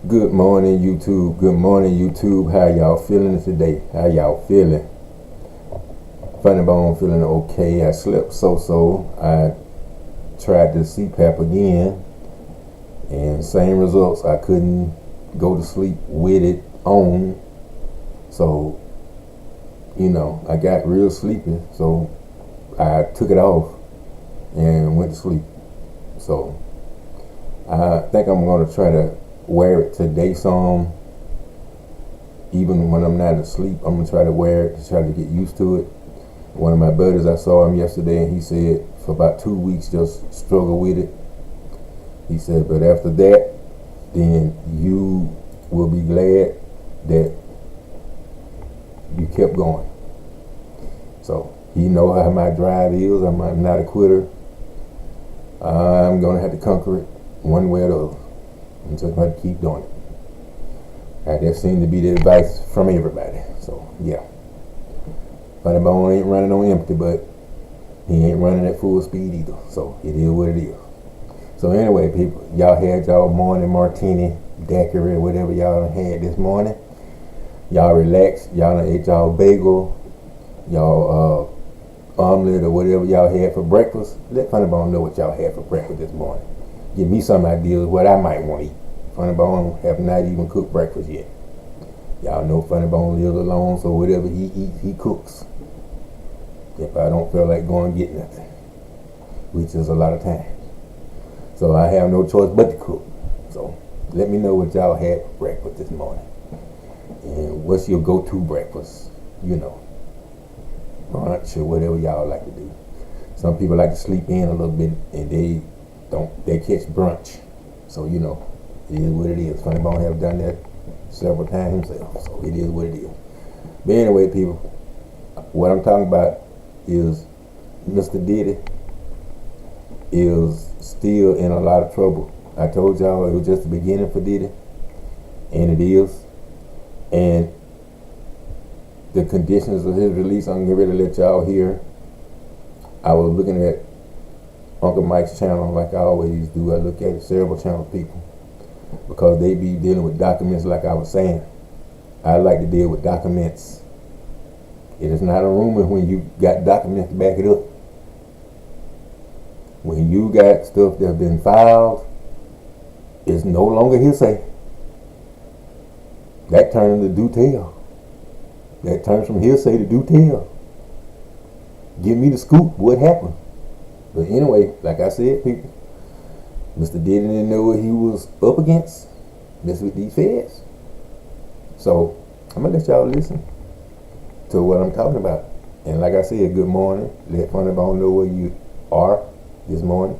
Good morning, YouTube. Good morning, YouTube. How y'all feeling today? How y'all feeling? Funny Bone feeling okay. I slept so. I tried the CPAP again, and same results. I couldn't go to sleep with it on. So, I got real sleepy. So, I took it off and went to sleep. So, I think I'm going to try to wear it today some. Even when I'm not asleep, I'm going to try to wear it to try to get used to it. One of my buddies, I saw him yesterday, and he said for about 2 weeks just struggle with it. He said, but after that, then you will be glad that you kept going. So he know how my drive is. I'm not a quitter. I'm going to have to conquer it one way or the other. I'm just going to keep doing it. That seems to be the advice from everybody. So, yeah. Funny Bone ain't running on empty, but he ain't running at full speed either. So, it is what it is. So, anyway, people, y'all had y'all morning martini, daiquiri, whatever y'all had this morning. Y'all relaxed. Y'all done ate y'all bagel, y'all omelet, or whatever y'all had for breakfast. Let Funny Bone know what y'all had for breakfast this morning. Give me some ideas what I might want to eat. Funny Bone have not even cooked breakfast yet. Y'all know Funny Bone lives alone, so whatever he eats, he cooks. If I don't feel like going and get nothing, which is a lot of times. So I have no choice but to cook. So let me know what y'all had for breakfast this morning. And what's your go-to breakfast? Brunch or whatever y'all like to do. Some people like to sleep in a little bit and they catch brunch. So it is what it is. Funny Bone have done that several times himself. So it is what it is. But anyway, people, what I'm talking about is Mr. Diddy is still in a lot of trouble. I told y'all it was just the beginning for Diddy, and it is. And the conditions of his release, I'm getting ready to let y'all hear. I was looking at Uncle Mike's channel like I always do. I look at several channel people because they be dealing with documents like I was saying. I like to deal with documents. It is not a rumor when you got documents to back it up. When you got stuff that's been filed, it's no longer hearsay. That turns into do tell. That turns from hearsay to do tell. Give me the scoop. What happened? But anyway, like I said, people, Mr. Diddy didn't know what he was up against. Mess with these feds. So I'm gonna let y'all listen to what I'm talking about. And like I said, good morning. Let Funny Bone know where you are this morning.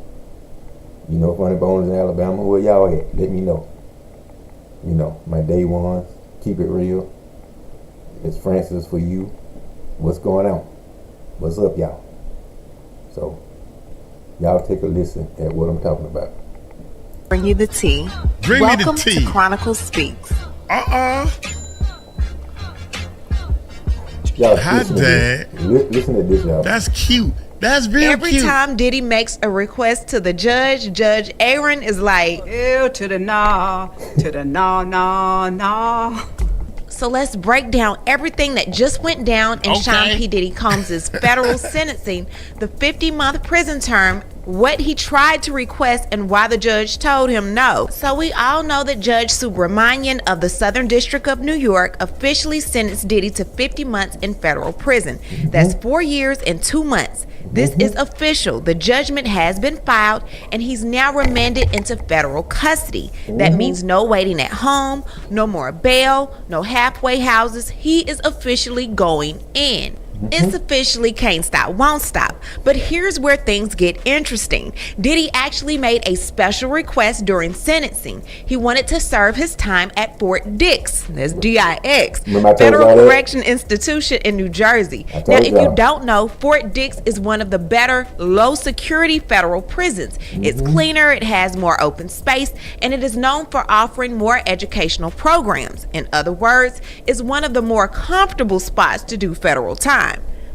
Funny Bone is in Alabama. Where y'all at? Let me know. My day ones. Keep it real. It's Francis for you. What's going on? What's up, y'all? So, y'all take a listen at what I'm talking about. Bring you the tea. Welcome to Chronicle Speaks. Y'all Hot dad. Listen to this, y'all. That's cute. That's real Every cute. Every time Diddy makes a request to the judge, Judge Aaron is like, ew, to the nah, to the nah. So let's break down everything that just went down in Sean P. Diddy Combs' federal sentencing, the 50-month prison term, what he tried to request, and why the judge told him no. So we all know that Judge Subramanian of the Southern District of New York officially sentenced Diddy to 50 months in federal prison. That's 4 years and 2 months. This is official. The judgment has been filed, and he's now remanded into federal custody. That means no waiting at home, no more bail, no halfway houses. He is officially going in. It's officially can't stop, won't stop. But here's where things get interesting. Diddy actually made a special request during sentencing. He wanted to serve his time at Fort Dix, that's D-I-X, Federal Correction Institution in New Jersey. Now, if you don't know, Fort Dix is one of the better low-security federal prisons. It's cleaner, it has more open space, and it is known for offering more educational programs. In other words, it's one of the more comfortable spots to do federal time.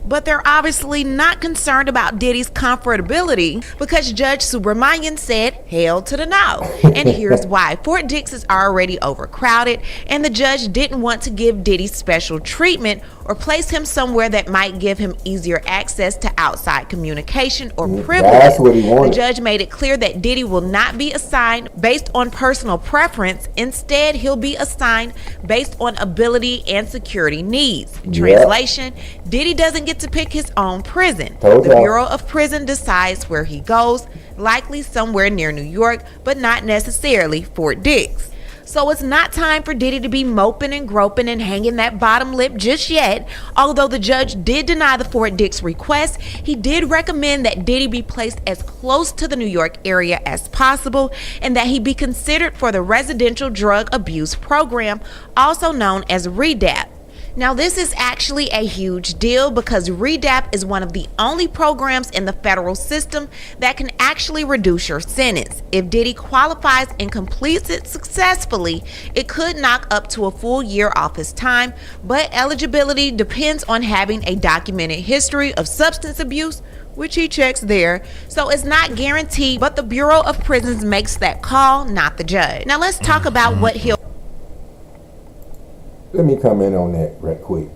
But they're obviously not concerned about Diddy's comfortability because Judge Subramanian said, hell to the no. And here's why. Fort Dix is already overcrowded, and the judge didn't want to give Diddy special treatment or place him somewhere that might give him easier access to outside communication or privilege. That's what he wanted. The judge made it clear that Diddy will not be assigned based on personal preference. Instead, he'll be assigned based on ability and security needs. Translation, Diddy doesn't get to pick his own prison. The Bureau of Prison decides where he goes, likely somewhere near New York, but not necessarily Fort Dix. So it's not time for Diddy to be moping and groping and hanging that bottom lip just yet. Although the judge did deny the Fort Dix request, he did recommend that Diddy be placed as close to the New York area as possible and that he be considered for the Residential Drug Abuse Program, also known as REDAP. Now, this is actually a huge deal because REDAP is one of the only programs in the federal system that can actually reduce your sentence. If Diddy qualifies and completes it successfully, it could knock up to a full year off his time, but eligibility depends on having a documented history of substance abuse, which he checks there, so it's not guaranteed, but the Bureau of Prisons makes that call, not the judge. Now, let's talk about what he'll... Let me comment on that right quick.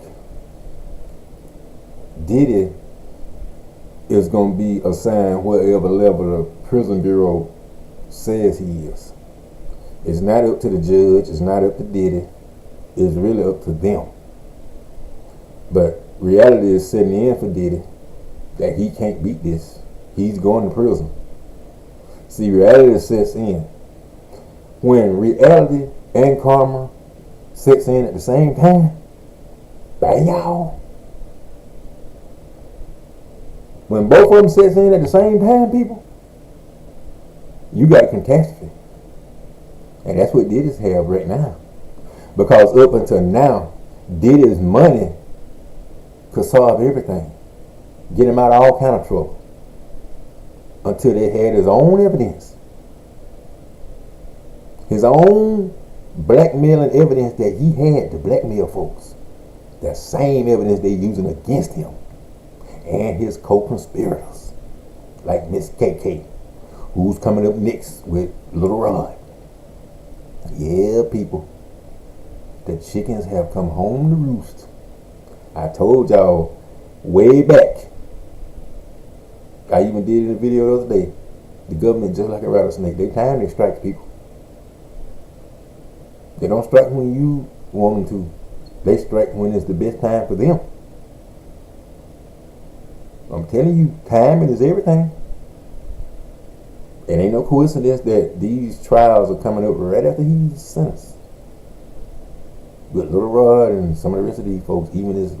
Diddy is going to be assigned whatever level the prison bureau says he is. It's not up to the judge. It's not up to Diddy. It's really up to them. But reality is setting in for Diddy that he can't beat this. He's going to prison. See, reality sets in. When reality and karma sets in at the same time, bang y'all. When both of them sets in at the same time, people, you got a catastrophe. And that's what Diddy's have right now. Because up until now, Diddy's money could solve everything. Get him out of all kind of trouble. Until they had his own evidence. His own blackmailing evidence that he had to blackmail folks. That same evidence they using against him. And his co-conspirators. Like Miss KK. Who's coming up next with Little Rod. Yeah, people. The chickens have come home to roost. I told y'all way back. I even did it in a video the other day. The government just like a rattlesnake. They time they strike people. They don't strike when you want them to. They strike when it's the best time for them. I'm telling you, timing is everything. It ain't no coincidence that these trials are coming up right after he's sentenced. With Little Rod and some of the rest of these folks, even his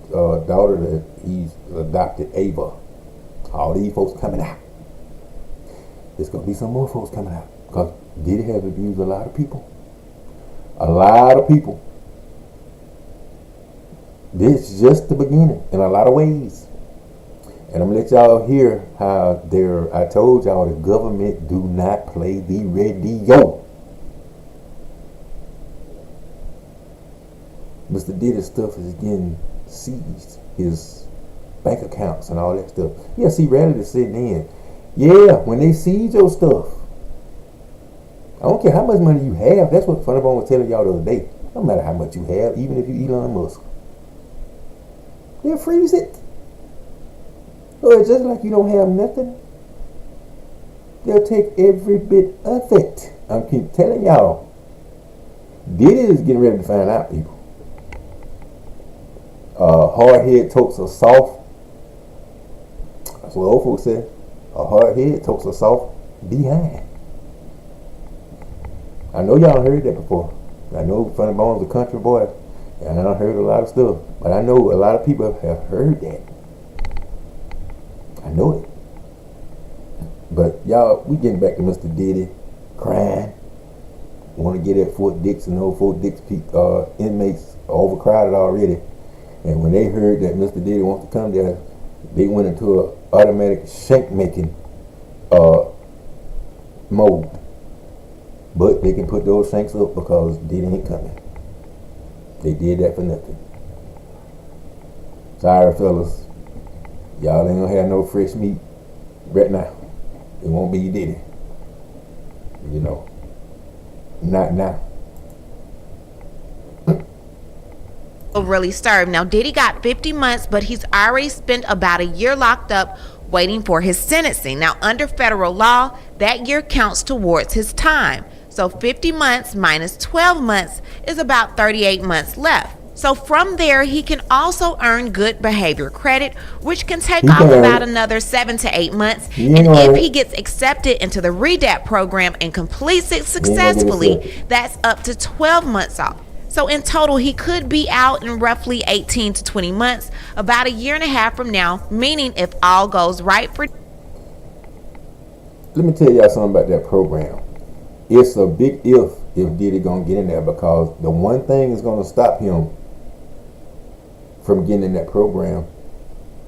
daughter that he's adopted, Ava. All these folks coming out. There's going to be some more folks coming out. Because Diddy has abused a lot of people. A lot of people. This is just the beginning in a lot of ways. And I'm going to let y'all hear how I told y'all the government do not play the radio. Mr. Diddy's stuff is getting seized. His bank accounts and all that stuff. Yeah, see, reality sitting in. Yeah, when they seize your stuff. I don't care how much money you have. That's what Funny Bone was telling y'all the other day. No matter how much you have, even if you Elon Musk. They'll freeze it. Or just like you don't have nothing. They'll take every bit of it. I keep telling y'all. Diddy is getting ready to find out, people. Hard head totes are soft. That's what old folks say. A hard head totes are soft behind. I know y'all heard that before. I know Funny Bone's a country boy, and I heard a lot of stuff. But I know a lot of people have heard that. I know it. But y'all, we getting back to Mr. Diddy crying. Want to get at Fort Dix, and those Fort Dix inmates are overcrowded already. And when they heard that Mr. Diddy wants to come there, they went into an automatic shank making mode. But they can put those shanks up because Diddy ain't coming. They did that for nothing. Sorry, fellas. Y'all ain't gonna have no fresh meat right now. It won't be Diddy. You know, not now. Really served. Now, Diddy got 50 months, but he's already spent about a year locked up waiting for his sentencing. Now, under federal law, that year counts towards his time. So 50 months minus 12 months is about 38 months left. So from there, he can also earn good behavior credit, which can take off about another 7 to 8 months. And if he gets accepted into the REDAP program and completes it successfully, that's up to 12 months off. So in total, he could be out in roughly 18 to 20 months, about a year and a half from now, meaning if all goes right for... Let me tell y'all something about that program. It's a big if Diddy gonna get in there, because the one thing is gonna stop him from getting in that program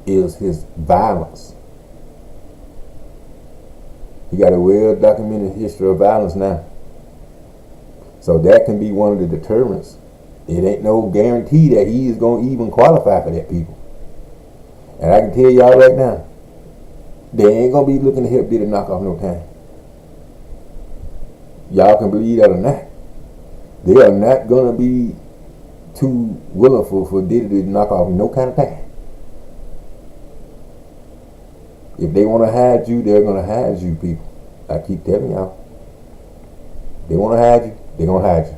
is his violence. He got a well-documented history of violence now. So that can be one of the deterrents. It ain't no guarantee that he is going to even qualify for that, people. And I can tell y'all right now, they ain't going to be looking to help Diddy knock off no time. Y'all can believe that or not. They are not going to be too willing for Diddy to knock off no kind of time. If they want to hide you, they're going to hide you, people. I keep telling y'all. They want to hide you, they're going to hide you.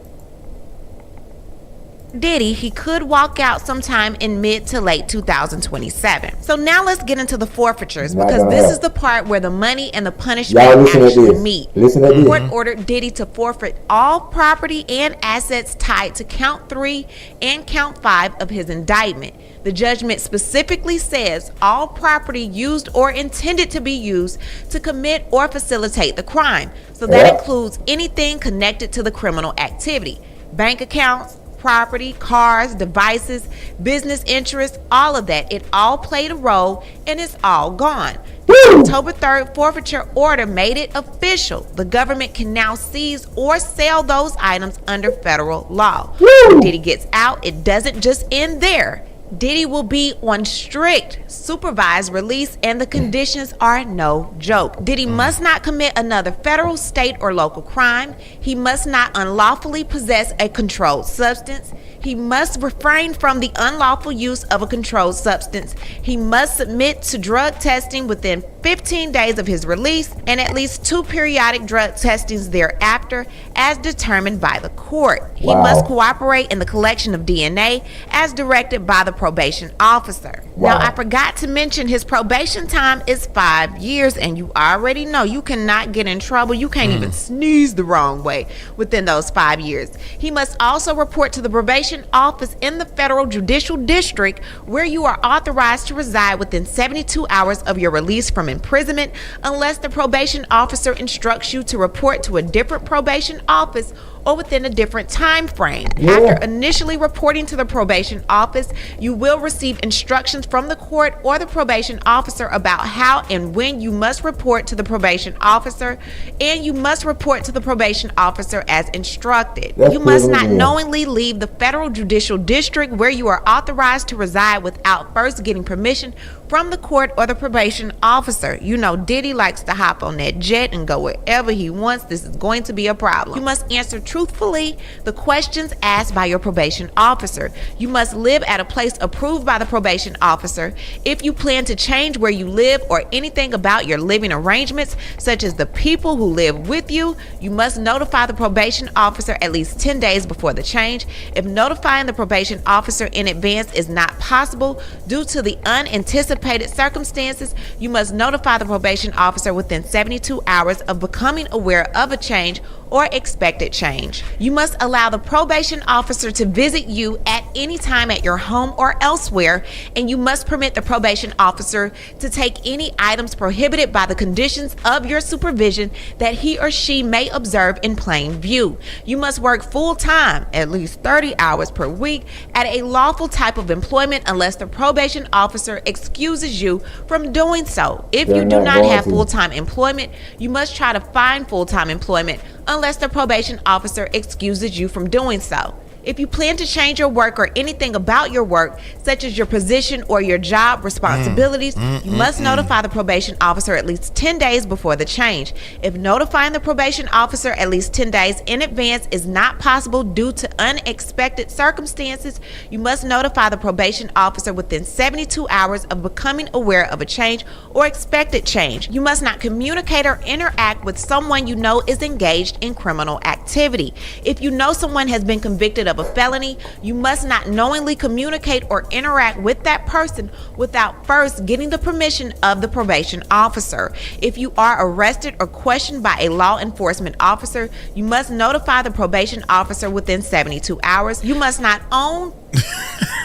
Diddy, he could walk out sometime in mid to late 2027. So now let's get into the forfeitures, because this is the part where the money and the punishment actually meet. Listen to this. The court ordered Diddy to forfeit all property and assets tied to count 3 and count 5 of his indictment. The judgment specifically says all property used or intended to be used to commit or facilitate the crime. So that includes anything connected to the criminal activity. Bank accounts, property, cars, devices, business interests, all of that. It all played a role and it's all gone. The October 3rd forfeiture order made it official. The government can now seize or sell those items under federal law. When Diddy gets out, it doesn't just end there. Diddy will be on strict supervised release, and the conditions are no joke. Diddy must not commit another federal, state, or local crime. He must not unlawfully possess a controlled substance. He must refrain from the unlawful use of a controlled substance. He must submit to drug testing within 15 days of his release, and at least 2 periodic drug testings thereafter as determined by the court. He must cooperate in the collection of DNA as directed by the probation officer. Now, I forgot to mention his probation time is 5 years, and you already know you cannot get in trouble. You can't even sneeze the wrong way within those 5 years. He must also report to the probation office in the federal judicial district where you are authorized to reside within 72 hours of your release from imprisonment, unless the probation officer instructs you to report to a different probation office or within a different time frame. After initially reporting to the probation office, you will receive instructions from the court or the probation officer about how and when you must report to the probation officer, and you must report to the probation officer as instructed. You must not knowingly leave the federal judicial district where you are authorized to reside without first getting permission from the court or the probation officer. You know, Diddy likes to hop on that jet and go wherever he wants. This is going to be a problem. You must answer truthfully the questions asked by your probation officer. You must live at a place approved by the probation officer. If you plan to change where you live or anything about your living arrangements, such as the people who live with you, you must notify the probation officer at least 10 days before the change. If notifying the probation officer in advance is not possible due to the unanticipated circumstances, you must notify the probation officer within 72 hours of becoming aware of a change or expected change. You must allow the probation officer to visit you at any time at your home or elsewhere, and you must permit the probation officer to take any items prohibited by the conditions of your supervision that he or she may observe in plain view. You must work full-time, at least 30 hours per week, at a lawful type of employment unless the probation officer excuses you from doing so. If you do not have full-time employment, you must try to find full-time employment unless the probation officer excuses you from doing so. If you plan to change your work or anything about your work, such as your position or your job responsibilities, you must notify the probation officer at least 10 days before the change. If notifying the probation officer at least 10 days in advance is not possible due to unexpected circumstances, you must notify the probation officer within 72 hours of becoming aware of a change or expected change. You must not communicate or interact with someone you know is engaged in criminal activity. If you know someone has been convicted of a felony, you must not knowingly communicate or interact with that person without first getting the permission of the probation officer. If you are arrested or questioned by a law enforcement officer, you must notify the probation officer within 72 hours. You must not own.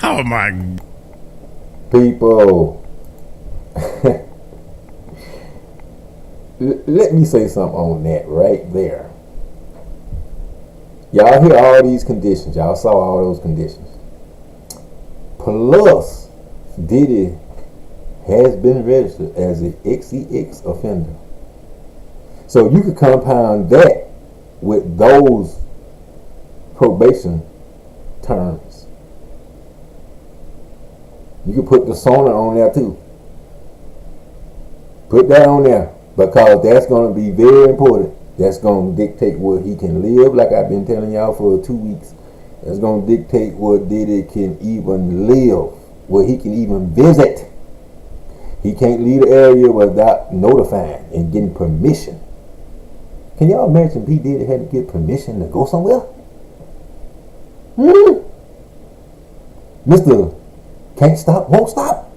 Oh my. People. Let me say something on that right there. Y'all hear all these conditions. Y'all saw all those conditions. Plus, Diddy has been registered as an XEX offender. So you could compound that with those probation terms. You could put the sauna on there too. Put that on there, because that's going to be very important. That's going to dictate where he can live, like I've been telling y'all for 2 weeks. That's going to dictate where Diddy can even live, where he can even visit. He can't leave the area without notifying and getting permission. Can y'all imagine P Diddy had to get permission to go somewhere? Mr. Can't stop, won't stop.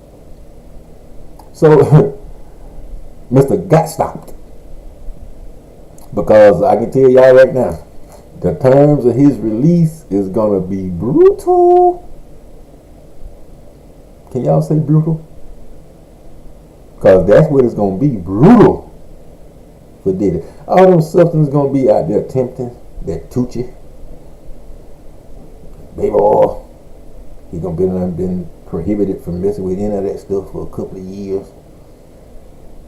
So, Mr. Got stopped. Because I can tell y'all right now, the terms of his release is going to be brutal. Can y'all say brutal? Because that's what it's going to be, brutal for Diddy. All them substances going to be out there tempting that Tucci, baby oil. He's going to be been prohibited from messing with any of that stuff for a couple of years.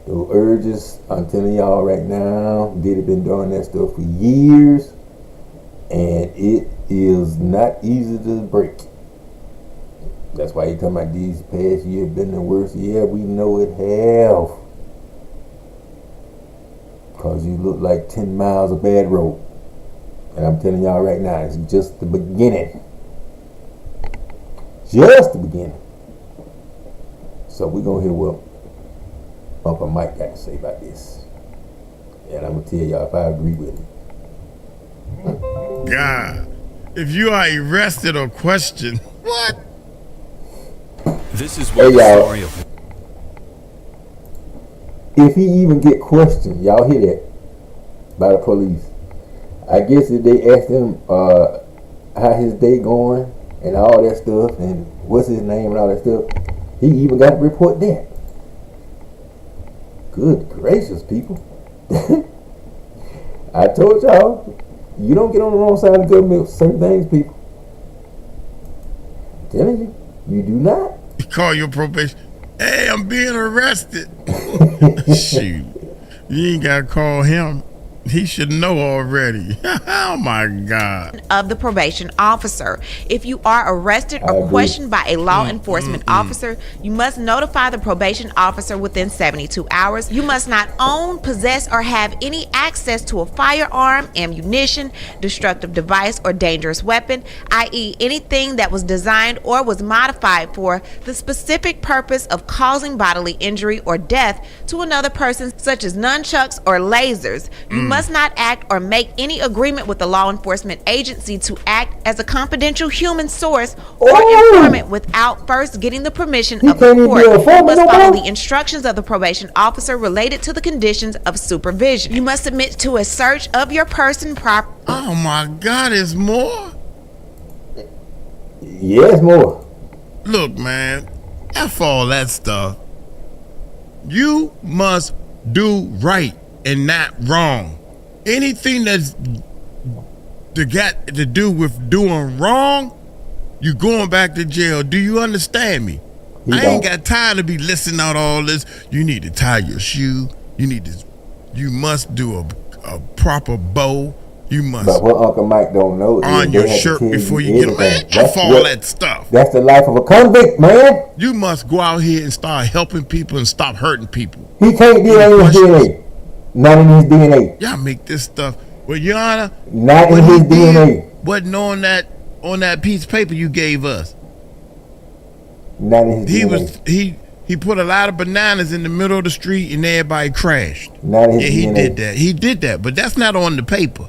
Those urges, I'm telling y'all right now, Diddy been doing that stuff for years, and it is not easy to break. That's why he talking about these past years been the worst. Yeah, we know it have. Cause you look like 10 miles of bad road. And I'm telling y'all right now, it's just the beginning. Just the beginning. So we're gonna hear what Uncle Mike got to say about this. And I'm going to tell y'all if I agree with him. God, if you are arrested or questioned, what? This is what hey, the y'all, story of. If he even get questioned, y'all hear that, by the police. I guess if they asked him how his day going and all that stuff and what's his name and all that stuff, he even got to report that. Good gracious, people. I told y'all, you don't get on the wrong side of the government with certain things, people. I'm telling you, you do not. You call your probation. Hey, I'm being arrested. Shoot. You ain't got to call him. He should know already. Oh my God. Of the probation officer. If you are arrested or questioned by a law enforcement officer, you must notify the probation officer within 72 hours. You must not own, possess, or have any access to a firearm, ammunition, destructive device, or dangerous weapon, i.e. anything that was designed or was modified for the specific purpose of causing bodily injury or death to another person, such as nunchucks or lasers. You must not act or make any agreement with the law enforcement agency to act as a confidential human source or informant without first getting the permission of the court. You must follow the instructions of the probation officer related to the conditions of supervision. You must submit to a search of your person proper. Oh my God, it's more? Yes, more. Look, man, F all that stuff. You must do right and not wrong. Anything that's got to do with doing wrong, you going back to jail. Do you understand me? I ain't got time to be listening out all this. You need to tie your shoe. You must do a proper bow. You must But what Uncle Mike don't know is on they your had to shirt tell before you you get man. everything. F all that stuff. That's the life of a convict, man. You must go out here and start helping people and stop hurting people. He can't do that in his DNA. Not in his DNA. Y'all make this stuff. Well, Your Honor, Not in his DNA. wasn't on that piece of paper you gave us. Not in his DNA. He put a lot of bananas in the middle of the street and everybody crashed. Not in his he DNA. did that. He did that, but that's not on the paper.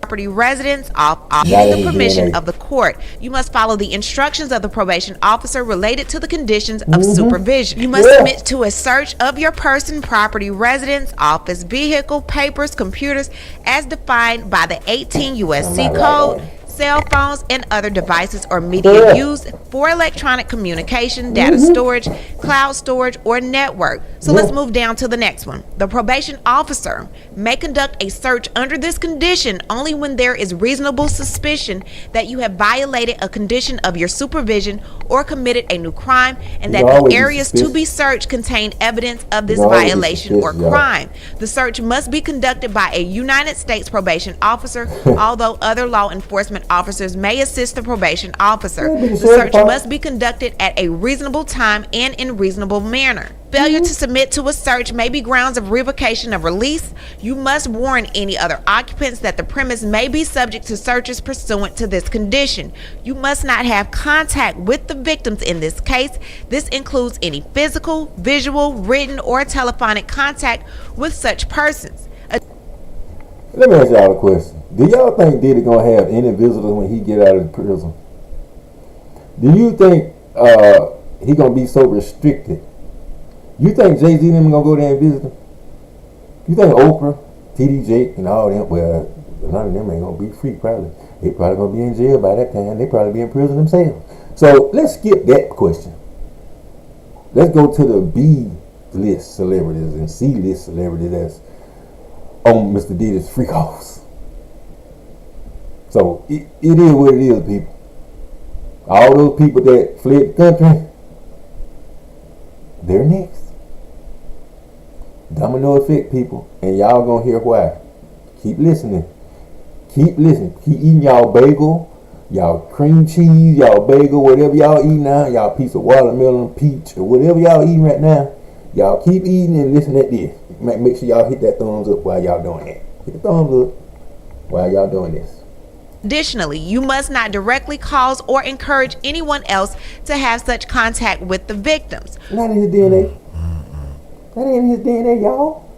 Property residence off Not the in his permission DNA. of the court. You must follow the instructions of the probation officer related to the conditions of supervision. You must submit to a search of your person, property, residence, office, vehicle, papers, computers, as defined by the 18 U.S.C. Code. Cell phones and other devices or media used for electronic communication, data storage, cloud storage, or network. So let's move down to the next one. The probation officer may conduct a search under this condition only when there is reasonable suspicion that you have violated a condition of your supervision or committed a new crime, and that the areas to be searched contain evidence of this violation or crime. The search must be conducted by a United States probation officer, although other law enforcement officers may assist the probation officer. The search must be conducted at a reasonable time and in reasonable manner. Failure to submit to a search may be grounds of revocation of release. You must warn any other occupants that the premise may be subject to searches pursuant to this condition. You must not have contact with the victims in this case. This includes any physical, visual, written, or telephonic contact with such persons. Let me ask y'all a question. Do y'all think Diddy gonna have any visitors when he get out of prison? Do you think he gonna be so restricted? You think Jay-Z and them gonna go there and visit him? You think Oprah, T.D. Jake, and all them, well, none of them ain't gonna be free probably. They probably gonna be in jail by that time. They probably be in prison themselves. So let's skip that question. Let's go to the B-list celebrities and C-list celebrities that's on Mr. Diddy's freak offs. So it is what it is, people. All those people that fled the country, they're next. Domino effect, people, and y'all gonna hear why. Keep listening. Keep listening. Keep eating y'all bagel, y'all cream cheese, y'all bagel, whatever y'all eating now, y'all piece of watermelon, peach, or whatever y'all eating right now. Y'all keep eating and listen at this. Make sure y'all hit that thumbs up while y'all doing that. Hit the thumbs up while y'all doing this. Additionally, you must not directly cause or encourage anyone else to have such contact with the victims. Not in his DNA. That ain't in his DNA, y'all.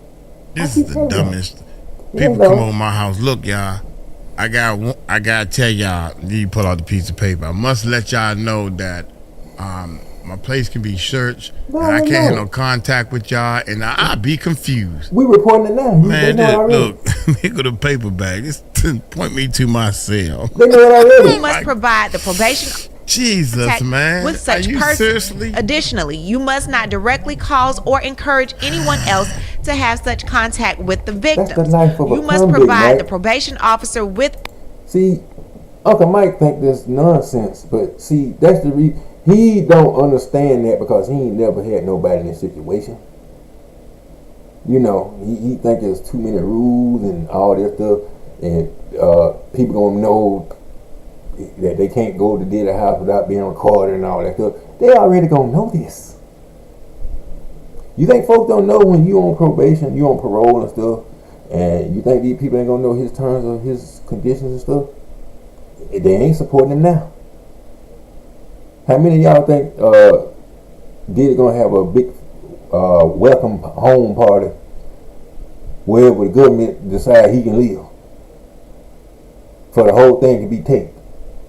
This is the dumbest. People come over my house. Look, y'all. I gotta tell y'all. You pull out the piece of paper. I must let y'all know that my place can be searched, and I can't have no contact with y'all, and I'll be confused. We reporting it now. Man, look, here go the paper bag. Just point me to my cell. They know it already. You must provide the probation Jesus, man. with such persons. Seriously? Additionally, you must not directly cause or encourage anyone else to have such contact with the victims. That's the life of a You must convict, provide man. the probation officer with. See, Uncle Mike think this nonsense, but see, that's the reason. He don't understand that because he ain't never had nobody in this situation. You know, he think there's too many rules and all that stuff, and people gonna know that they can't go to Diddy's house without being recorded and all that stuff. They already gonna know this. You think folks don't know when you on probation, you on parole and stuff, and you think these people ain't gonna know his terms or his conditions and stuff? They ain't supporting him now. How many of y'all think Diddy gonna have a big welcome home party wherever the government decide he can live for the whole thing to be taped?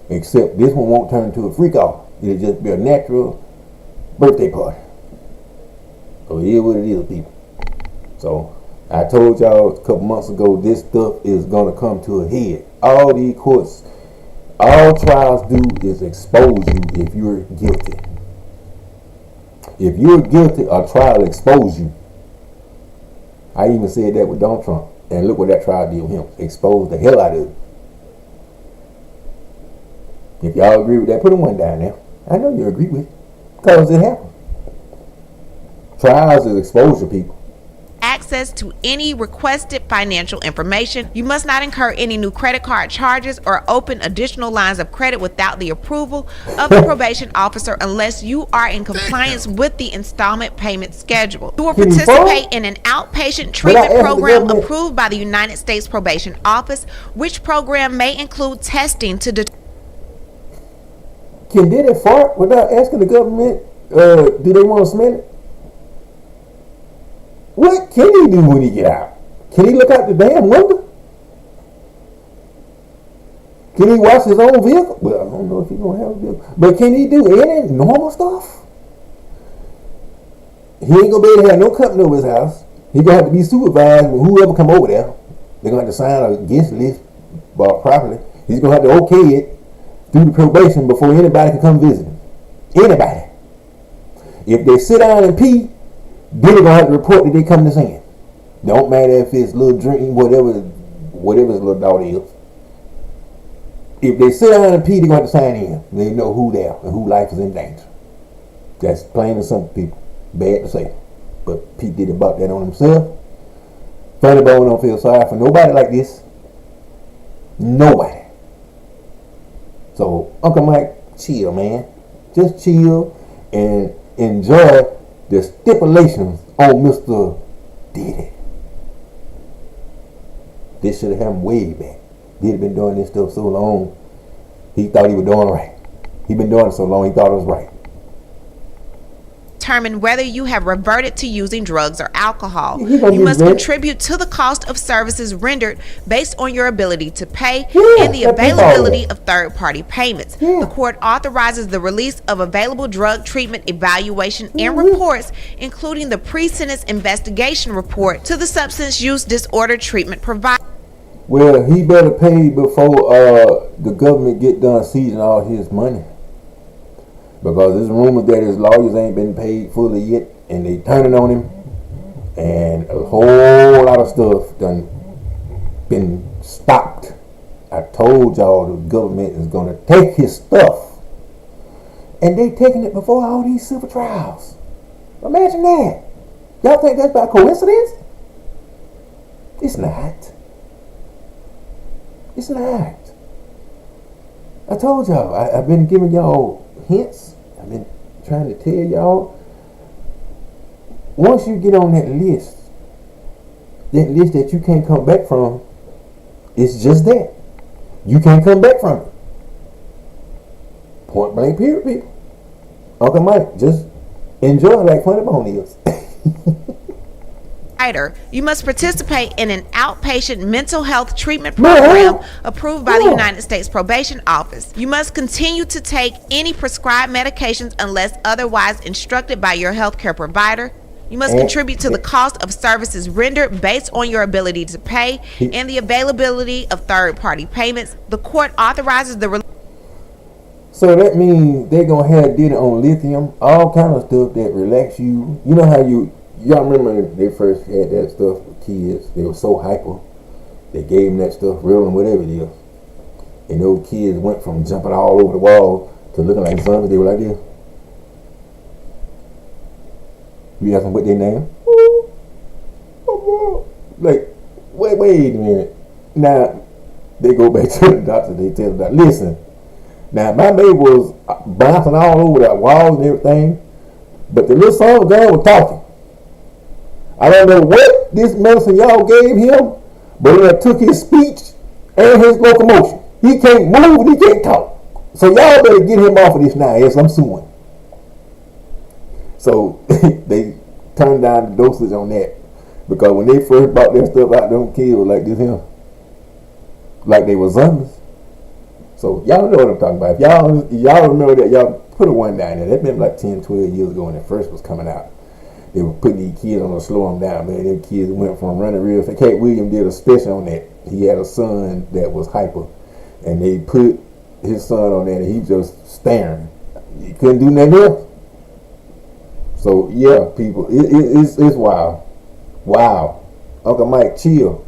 Except this one won't turn into a freak off. It'll just be a natural birthday party. So it is what it is, people. So I told y'all a couple months ago, this stuff is gonna come to a head. All these courts, all trials do is expose you if you're guilty. If you're guilty, a trial expose you. I even said that with Donald Trump, and look what that trial did with him. Exposed the hell out of him. If y'all agree with that, put a one down there. I know you agree with it, because it happened. Trials is exposure, people. access to any requested financial information. You must not incur any new credit card charges or open additional lines of credit without the approval of the probation officer unless you are in compliance with the installment payment schedule. You will participate in an outpatient treatment program approved by the United States Probation Office, which program may include testing to determine. Can Diddy fart without asking the government, do they want to smell it? What can he do when he get out? Can he look out the damn window? Can he wash his own vehicle? Well, I don't know if he's going to have a vehicle. But can he do any normal stuff? He ain't going to be able to have no company over his house. He's going to have to be supervised with whoever come over there. They're going to have to sign a guest list properly. He's going to have to okay it through the probation before anybody can come visit him. Anybody. If they sit down and pee, then they're going to have to report that they come to sin. Don't matter if it's little drink, whatever his little daughter is. If they sit down and pee, they're going to have to sign in. They know who they are and whose life is in danger. That's plain and simple, people. Bad to say. But P Diddy about that on himself. Funny Bone don't feel sorry for nobody like this. Nobody. So, Uncle Mike, chill, man. Just chill and enjoy the stipulations on Mr. Diddy. This should have happened way back. Diddy been doing this stuff so long, he thought he was doing right. He been doing it so long, he thought it was right. Determine whether you have reverted to using drugs or alcohol. You must contribute to the cost of services rendered based on your ability to pay and the availability of third-party payments. The court authorizes the release of available drug treatment evaluation and reports, including the pre-sentence investigation report to the substance use disorder treatment provider. Well, he better pay before the government get done seizing all his money. Because there's rumors that his lawyers ain't been paid fully yet, and they turning on him, and a whole lot of stuff done been stopped. I told y'all the government is gonna take his stuff, and they taking it before all these civil trials. Imagine that. Y'all think that's by coincidence? It's not. It's not. I told y'all. I've been giving y'all hints. I've been trying to tell y'all. Once you get on that list that you can't come back from, it's just that. You can't come back from it. Point blank period, people. Uncle Mike, just enjoy like Funny Bone is. You must participate in an outpatient mental health treatment program approved by the United States Probation Office. You must continue to take any prescribed medications unless otherwise instructed by your healthcare provider. You must contribute to the cost of services rendered based on your ability to pay and the availability of third-party payments. The court authorizes the So that means they're going to have Diddy on lithium, all kind of stuff that relax you. You know how y'all remember they first had that stuff with kids. They were so hyper. They gave them that stuff, Ritalin, whatever it is. And those kids went from jumping all over the wall to looking like zombies. They were like this. You ask them what their name? Like, wait a minute. Now, they go back to the doctor. They tell the doctor, listen. Now, my baby was bouncing all over the walls and everything. But the little son girl was talking. I don't know what this medicine y'all gave him, but it took his speech and his locomotion. He can't move and he can't talk. So y'all better get him off of this now. Yes, I'm suing. So they turned down the dosage on that. Because when they first brought that stuff out, them kids were like this here. Like they were zombies. So y'all know what I'm talking about. If y'all remember that, y'all put a one down there. That been like 10, 12 years ago when it first was coming out. They were putting these kids on to slow them down, man. Them kids went from running real fast. Kate Williams did a special on that. He had a son that was hyper. And they put his son on that and he just staring. He couldn't do nothing else. So, yeah, people, it's wild. Wow. Uncle Mike, chill.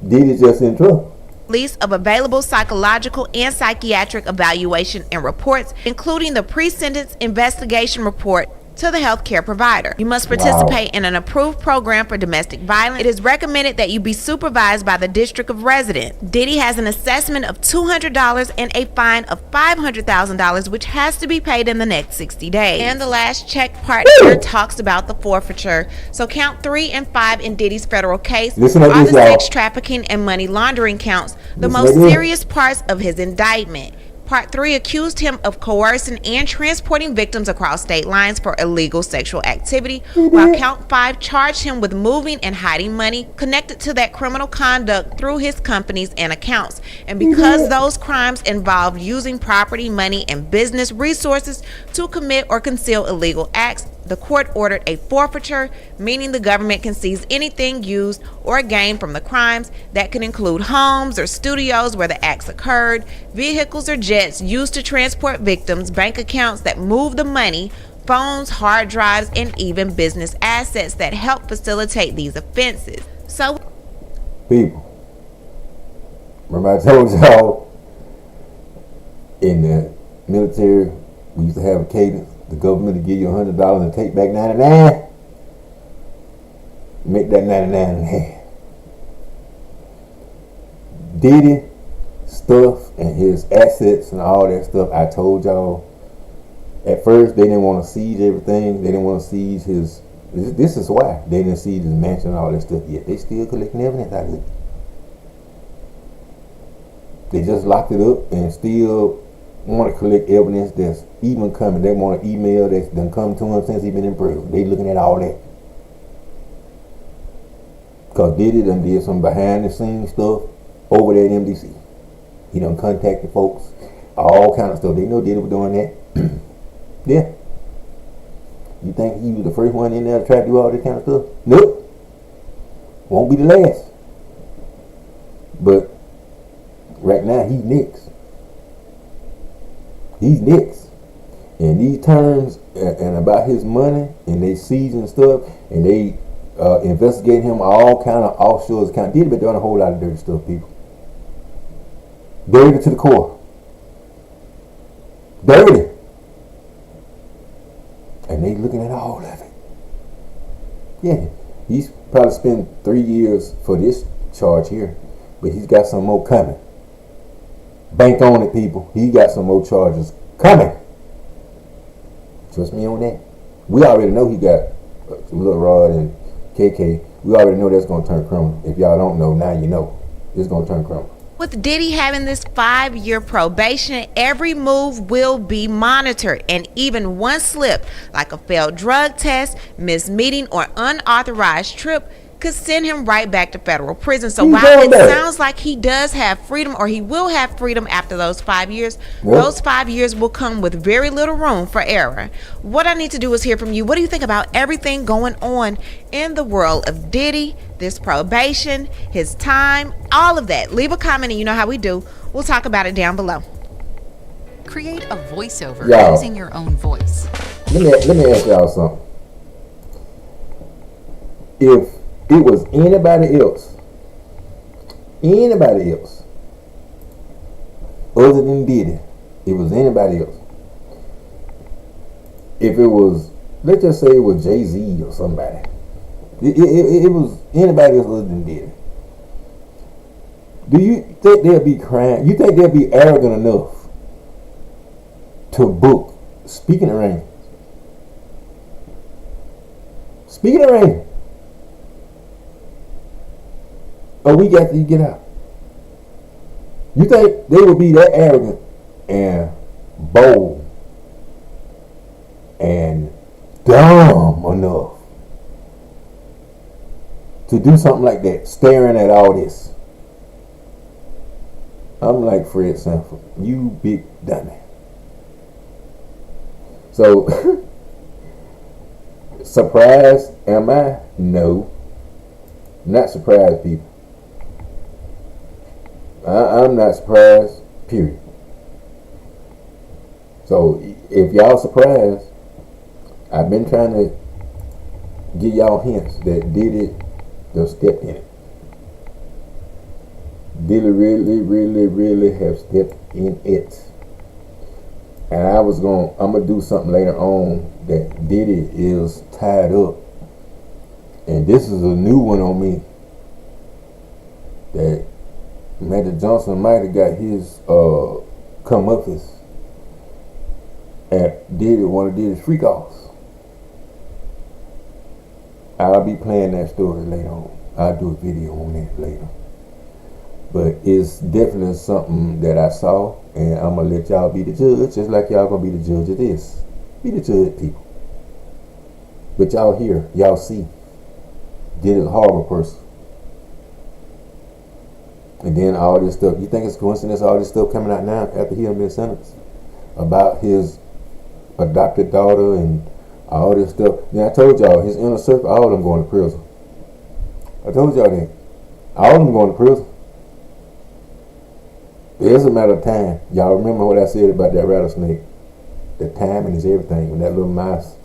Diddy's just in trouble. Release of available psychological and psychiatric evaluation and reports, including the pre-sentence investigation report to the healthcare provider. You must participate in an approved program for domestic violence. It is recommended that you be supervised by the district of residence. Diddy has an assessment of $200 and a fine of $500,000, which has to be paid in the next 60 days. And the last check part here talks about the forfeiture. So count 3 and 5 in Diddy's federal case are the sex trafficking and money laundering counts, the most serious parts of his indictment. Part 3 accused him of coercing and transporting victims across state lines for illegal sexual activity, while Count 5 charged him with moving and hiding money connected to that criminal conduct through his companies and accounts. And because those crimes involved using property, money, and business resources to commit or conceal illegal acts, the court ordered a forfeiture, meaning the government can seize anything used or gained from the crimes. That can include homes or studios where the acts occurred, vehicles or jets used to transport victims, bank accounts that move the money, phones, hard drives, and even business assets that help facilitate these offenses. So, people, remember I told y'all in the military we used to have a cadence. The government will give you $100 and take back 99. Make that 99 in half. Diddy stuff and his assets and all that stuff, I told y'all. At first, they didn't want to seize everything. They didn't want to seize his. This is why they didn't seize his mansion and all that stuff yet. They still collecting evidence out of it. They just locked it up and still want to collect evidence that's even coming. They want an email that's done come to him since he been in prison. They looking at all that. Because Diddy done did some behind the scenes stuff over there at MDC. He done contacted folks, all kind of stuff. They know Diddy was doing that. Yeah. You think he was the first one in there to try to do all this kind of stuff? Nope. Won't be the last. But right now he's next. He's next. And these terms and about his money and they seizing stuff and they investigating him all kind of offshore accounts. Diddy been doing a whole lot of dirty stuff, people. Dirty to the core. Dirty. And they looking at all of it. Yeah, he's probably spent 3 years for this charge here, but he's got some more coming. Bank on it, people. He got some more charges coming. Trust me on that. We already know he got Lil Rod and KK. We already know that's going to turn criminal. If y'all don't know, now you know. It's going to turn criminal. with Diddy having this 5-year probation, every move will be monitored, and even one slip, like a failed drug test, missed meeting, or unauthorized trip, could send him right back to federal prison. So while it sounds like he does have freedom, or he will have freedom after those 5 years, those 5 years will come with very little room for error. What I need to do is hear from you. What do you think about everything going on in the world of Diddy, this probation, his time, all of that? Leave a comment, and you know how we do. We'll talk about it down below. Create a voiceover using your own voice. Let me ask y'all something. If it was anybody else other than Diddy, it was anybody else. If it was, let's just say it was Jay-Z or somebody. It was anybody else other than Diddy. Do you think they'll be crying? You think they'll be arrogant enough to book speaking arrangements? Speaking arrangements. A week after you get out. You think they would be that arrogant and bold and dumb enough to do something like that, staring at all this? I'm like Fred Sanford, you big dummy. So, surprised am I? No. Not surprised, people. I'm not surprised, period. So, if y'all surprised, I've been trying to give y'all hints that Diddy just stepped in it. Diddy really have stepped in it. And I'm gonna do something later on that Diddy is tied up, and this is a new one on me. That Magic Johnson might have got his comeuppance at Diddy, one of Diddy's freak offs. I'll be playing that story later on. I'll do a video on that later. But it's definitely something that I saw, and I'm gonna let y'all be the judge, just like y'all gonna be the judge of this. Be the judge, people. But y'all hear, y'all see, Diddy's a horrible person. And then all this stuff, you think it's coincidence, all this stuff coming out now after he had been sentenced about his adopted daughter and all this stuff. Now I told y'all, his inner circle, all of them going to prison. I told y'all that. All of them going to prison. It's a matter of time. Y'all remember what I said about that rattlesnake? The timing is everything. When that little mouse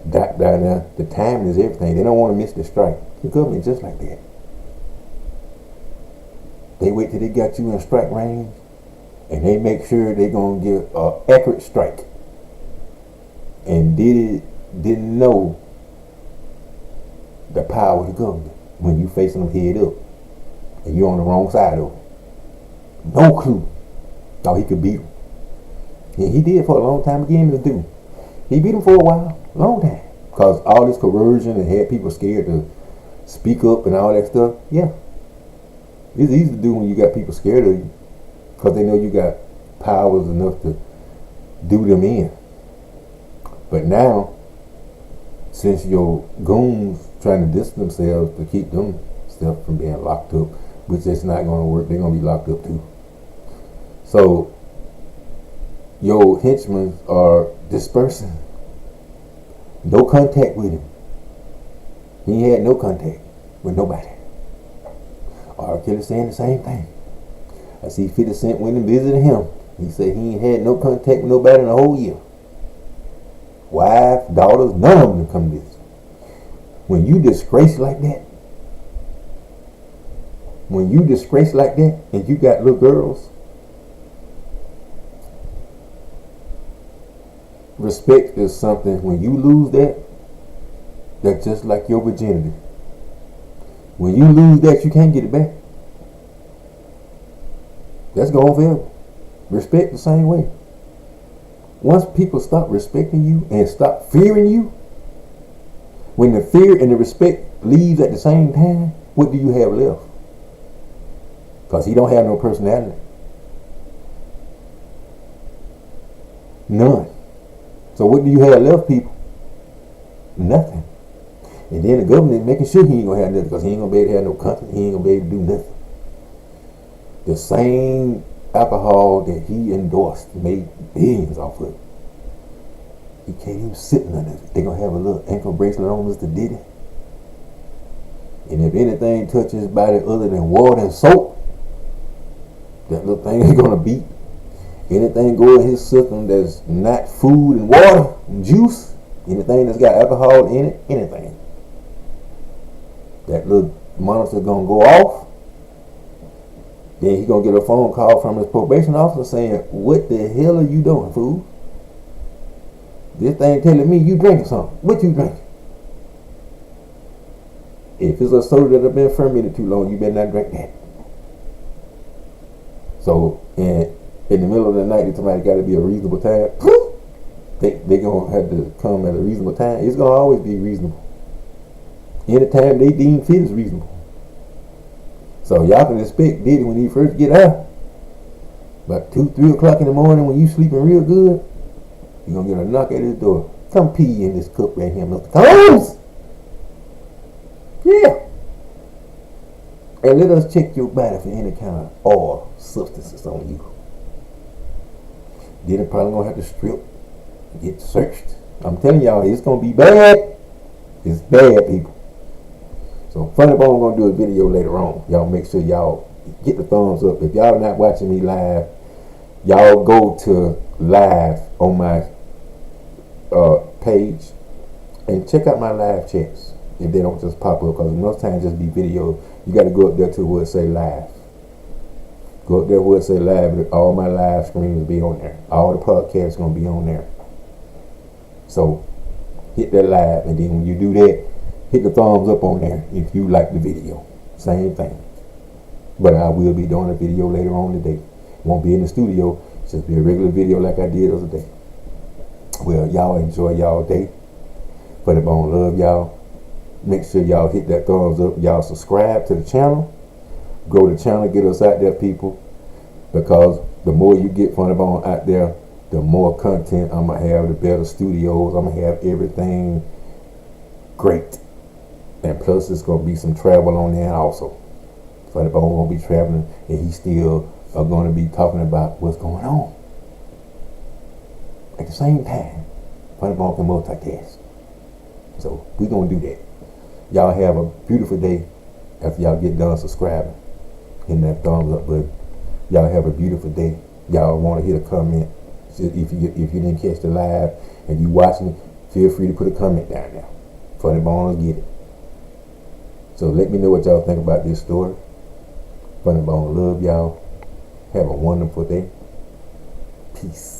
died down there, the timing is everything. They don't want to miss the strike. The government just like that. They wait till they got you in strike range, and they make sure they're going to give an accurate strike. And didn't know the power of the government when you facing them head up, and you're on the wrong side of it. No clue. Thought he could beat him. And he did for a long time again to do. He beat him for a while, long time. Because all this coercion and had people scared to speak up and all that stuff, yeah. It's easy to do when you got people scared of you, because they know you got powers enough to do them in. But now, since your goons trying to distance themselves to keep themselves from being locked up, which is not going to work, they're going to be locked up too. So, your henchmen are dispersing. No contact with him. He had no contact with nobody. R. Kelly saying the same thing. I see 50 Cent went and visited him. He said he ain't had no contact with nobody in a whole year. Wife, daughters, none of them come visit. When you disgrace like that, and you got little girls, respect is something, when you lose that, that's just like your virginity. When you lose that, you can't get it back. That's gone forever. Respect the same way. Once people stop respecting you and stop fearing you, when the fear and the respect leaves at the same time, what do you have left? Because he don't have no personality. None. So what do you have left, people? Nothing. And then the government is making sure he ain't gonna have nothing, because he ain't gonna be able to have no company. He ain't gonna be able to do nothing. The same alcohol that he endorsed, made billions off of it. He can't even sit none of it. They gonna have a little ankle bracelet on Mr. Diddy. And if anything touches his body other than water and soap, that little thing is gonna beat. Anything go in his system that's not food and water and juice, anything that's got alcohol in it, anything, that little monitor gonna go off. Then he gonna get a phone call from his probation officer saying, "What the hell are you doing, fool? This thing telling me you drinking something. What you drinking? If it's a soda that have been fermented too long, you better not drink that." So, in the middle of the night, somebody got to be a reasonable time. They gonna have to come at a reasonable time. It's gonna always be reasonable. Any time they deem fit is reasonable. So y'all can expect Diddy when he first get out, about 2, 3 o'clock in the morning when you sleeping real good, you're gonna get a knock at his door. "Come pee in this cup right here, Mr. Combs." Yeah. And let us check your body for any kind of oil substances on you. Diddy probably gonna have to strip, get searched. I'm telling y'all, it's gonna be bad. It's bad, people. So Funny Bone gonna do a video later on. Y'all make sure y'all get the thumbs up. If y'all not watching me live, y'all go to live on my page and check out my live chats. If they don't just pop up, because most times just be video. You got to go up there to where it say live. Go up there where it say live. All my live streams will be on there. All the podcasts gonna be on there. So hit that live, and then when you do that, hit the thumbs up on there if you like the video. Same thing. But I will be doing a video later on today. Won't be in the studio. Just be a regular video like I did the other day. Well, y'all enjoy y'all day. For the bone, love y'all. Make sure y'all hit that thumbs up. Y'all subscribe to the channel. Grow the channel. Get us out there, people. Because the more you get Funny Bone out there, the more content I'm going to have, the better studios. I'm going to have everything great. And plus, it's going to be some travel on there also. Funny Bone won't be traveling, and he still are going to be talking about what's going on. At the same time, Funny Bone can multitask. So we're going to do that. Y'all have a beautiful day after y'all get done subscribing. Hitting that thumbs up button. Y'all have a beautiful day. Y'all want to hit a comment. If you didn't catch the live and you watching it, feel free to put a comment down there. Funny Bone will get it. So let me know what y'all think about this story. Funny Bone love y'all. Have a wonderful day. Peace.